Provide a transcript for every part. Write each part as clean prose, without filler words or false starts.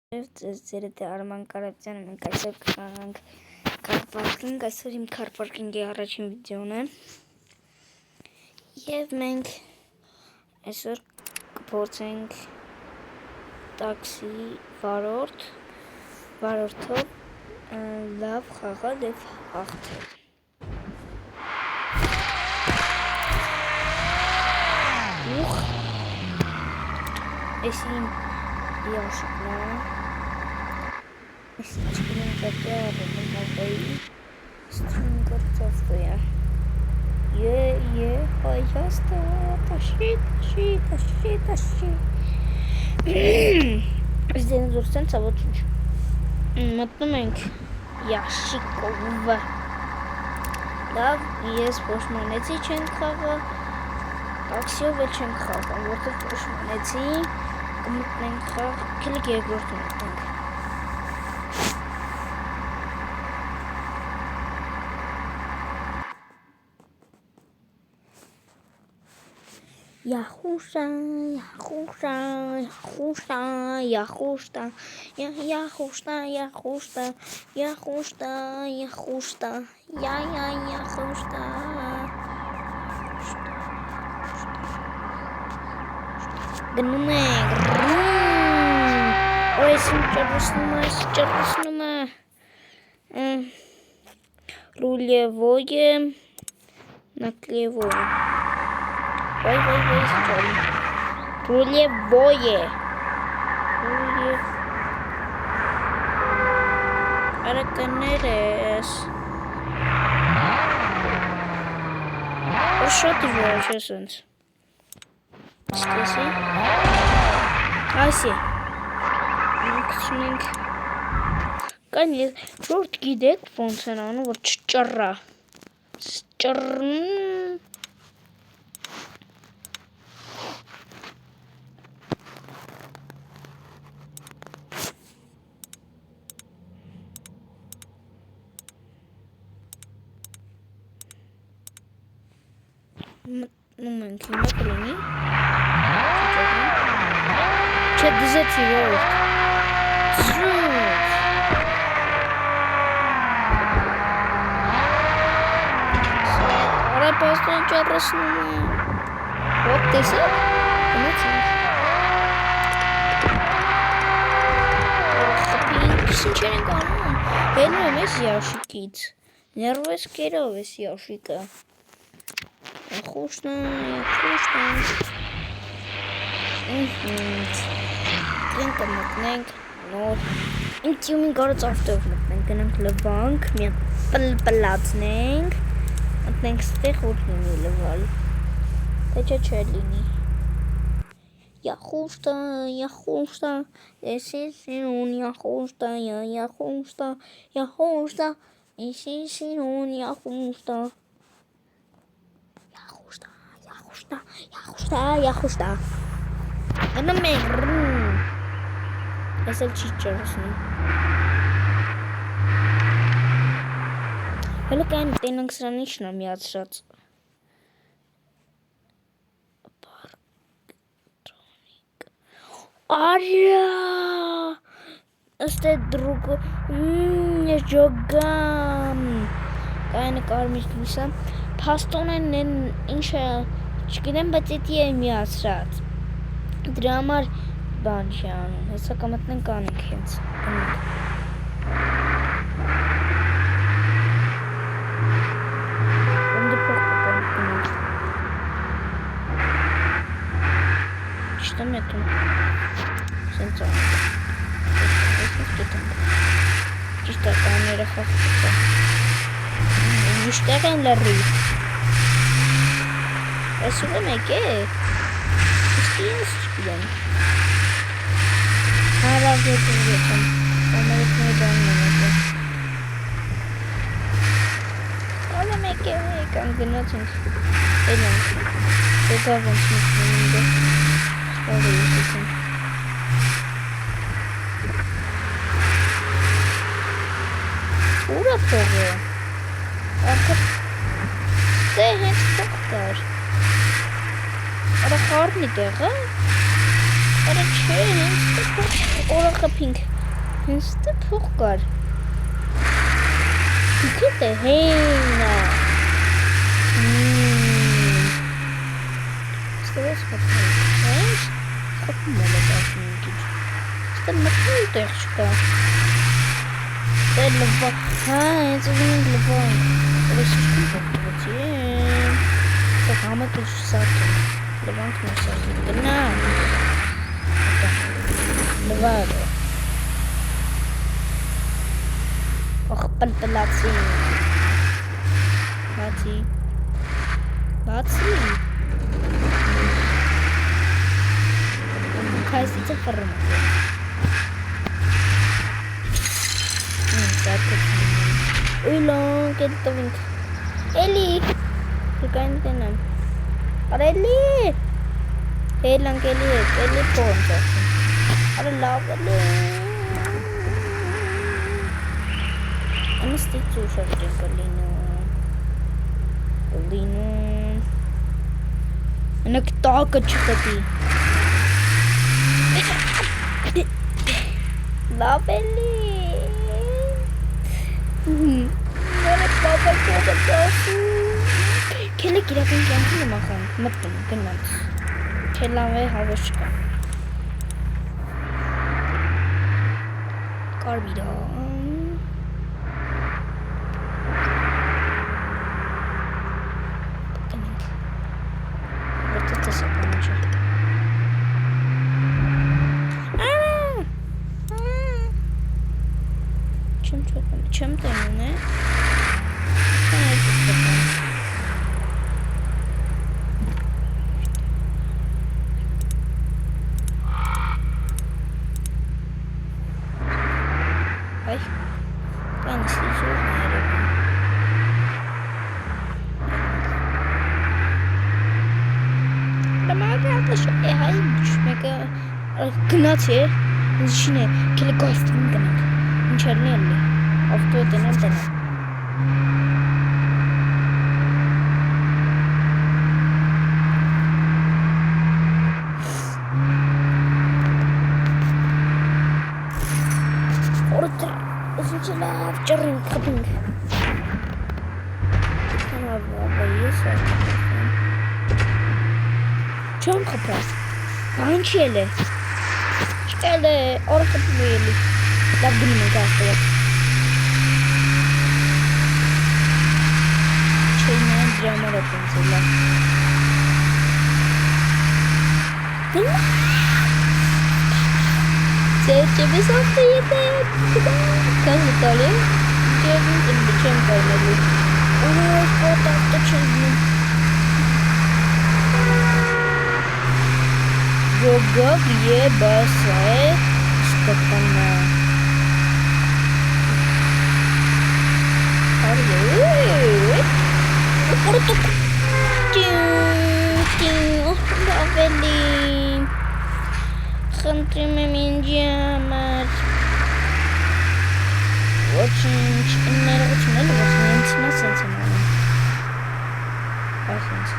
Ձերդ Արման Կարապետյանը, մենք այսօր կգանք քար-պարկինգ, այսօր իմ քար-պարկինգի առաջին վիդեոն է և մենք այսօր կփորձենք տաքսի վարորդով լավ խաղալ և հաղթել։ Այս իմ яшикна. Сейчас мы попробуем стрингерцовые. Пожалуйста, тащи. Здесь дурсенца вот чуть. Мотнуменьк яшиков. Да, есть пошманети ченкава. Таксио веченкава. Вот это пошманети. Մենք քիլիկ երկրորդում ենք։ Яхушта, Գնում ենք։ Ой, чёрт. Рулевое наклевое. Ой, стой. Рулевое. Араканерес. Что ты делаешь, Стеси. Аси. Конечно, шорт гидек функционально вот чарра. Момент, не напряги. Че дезактивировать? Просто интересно. Вот ты сел? Ничего. Я не умею ящикить. Нервы скидывать ящика. Яхушна. Мотнենք նոր ինտիմի գարած ավտով մտնենք, գնանք լվանք, մի պլպլացնենք, մտնենք ստեղ որ լինի լվալ, թե չէ լինի։ Яхушта, եսի սիրուն, яхушта, եսի սիրուն, яхушта, Գնում ենք, ես էլ չի ճարսնում։ Հələ կային տենանք սրան իչն է միացրած։ Արյա, աստե դրուգ, ես ջոգամ։ Կայանը կարմիր լույսը, պաստոն են ինչ է, չգիտեմ, բայց էտի է միացրած։ Դրա համար բան չի անում, հեսա կմտնենք անենք հենց, գնենք։ Ոնդը փող կպանք գնենք։ Չտեմ էտում, սենց անենք, ես գետանք, ճիշտ է կաները խախտուց է, յուշտեղ են լրի, ես ուղեմ եկ է, Ես չգիտեմ։ Հարավ ետում, ամերիկների բանն եմ էտը։ Ալը մեկ եկան գնացինք, էլանք, դեկավ ոնց մտնում ինգը, ստավը եսեցին։ Ուր է փողը։ Արկը, դե հենց փող կար։ Արա խարնի տեղը, արա չէ, հենց օրախը պինք Հենց դե փող կար։ Դե հենա։ Ստերես խոթում։ Խոթում էլ է դասում մի քիչ։ Ստե մտնում տեղ չկա։ Դե լվա։ Հա, հենց ուզում ենք լվա։ Դες ինչ փոխվեցի։ Դա համը քիչ սարքեմ։ Լվանք մեր սարքեմ։ Գնա։ Լվարը։ Ох, պլպլացի։ Բացի։ Բացի։ Քայսիցը ֆռում։ Ui long cái tụi mình Eli thì cái anh tên là ở đây Eli Eli lang cái Eli phone cho ở đây lọc ở đây anh stick to cho cái Lino nó cái to cái chút tí love Eli Böyle baba çoğaltıyorsun. Kelle girerken kendine bakın. Mutlu günler. Kelle ve hava çıkan. Karbidon. Bakın. Burada da saklanacak. Чем ты мне? Ай, я не слежу, наверное. Şu hayır düşmek gnatie içine kele koystum gnak. İçeride After dinner. Order. Isn't it love? Jarring cutting. John Capras. Anchele. Chele. Order really. Love me, guys. Drama yapıyorlar. Çeçebi soktu yeter. Kan Italia. Gelin bütün kaynadı. Onu fotoğrafta çizdim. Yoga bir basa stopana. Hayır. Orada Avelin Khantime minjamat Watching Chimera Chimera Watching Nonsense Patience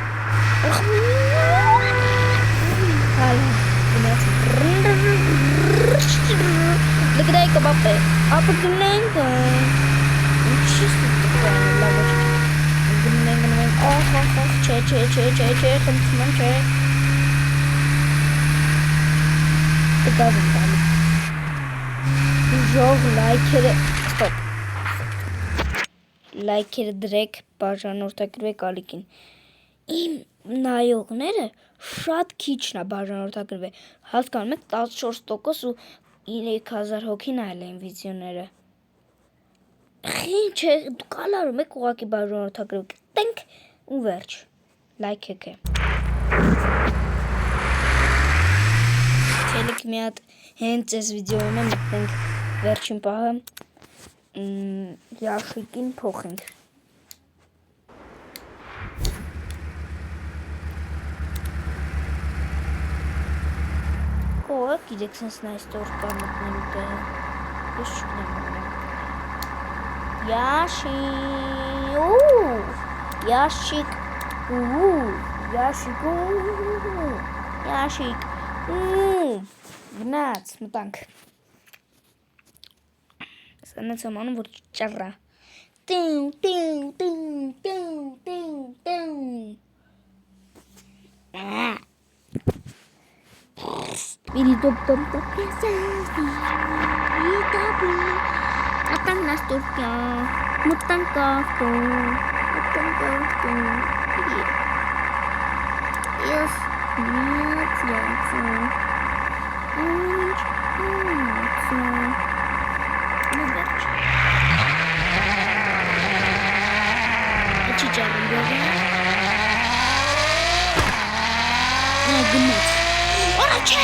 Look at that kebab apa geneng kan just che, come on, che. It doesn't matter. Jog like it. Stop. Like it direkt բաժանորդագրվեք ալիքին։ Իմ նայողները շատ քիչն է բաժանորդագրվել։ Հասկանում եք 14% ու 3000 հոգի նայել են վիդեոները։ Ինչ է, դու կալարում եք ուղղակի բաժանորդագրվեք։ Տենք ու վերջ։ Like եք է։ Թելիք մի հատ հենց այս վիդեոյում մտնենք վերջին պահը Յաշիկին փոխենք։ Կողը գիտեք սենց նայստոր կա մտնելու տեղը։ Ես չկնեմ։ Յաշիկ, Յաշիկ, գնաց, մտանք։ Կանաց ամանում որ ճռա։ Atang nasturkya, mutang kafto, yes, orange,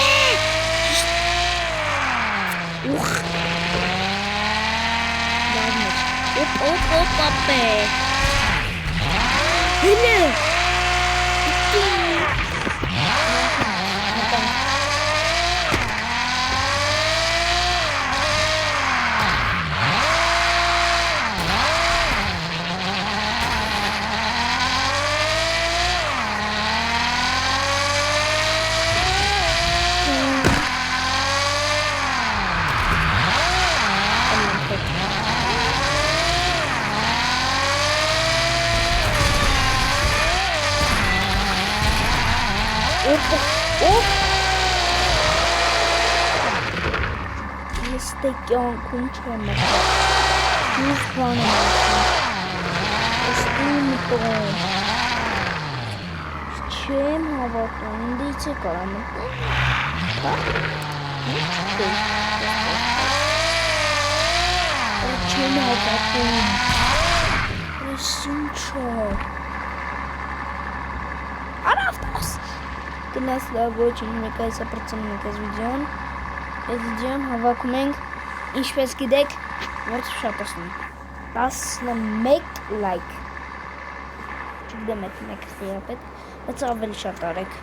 Stecchiamo con c'è Чем հավատում կարամ Чем հավատում Ինչ Արավտոս Գնաց լավ ոչինչ մեկ այսա պրծնում ենք այս վիդեոն Այս վիդեոն հավաքում ենք ինչպես գիտեք որդ շապասնում 11 լայք Չգիտեմ այդ մեկ խիապետ բայց ավելի շատ արեք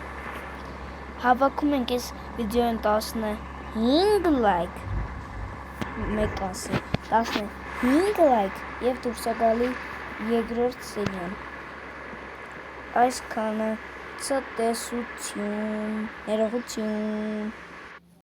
Հավաքում ենք այս վիդեոն 15 լայք մեկ ասի 15 լայք և դուրսագալի երկրորդ սերիան Այս քանը ցտեսություն ներողություն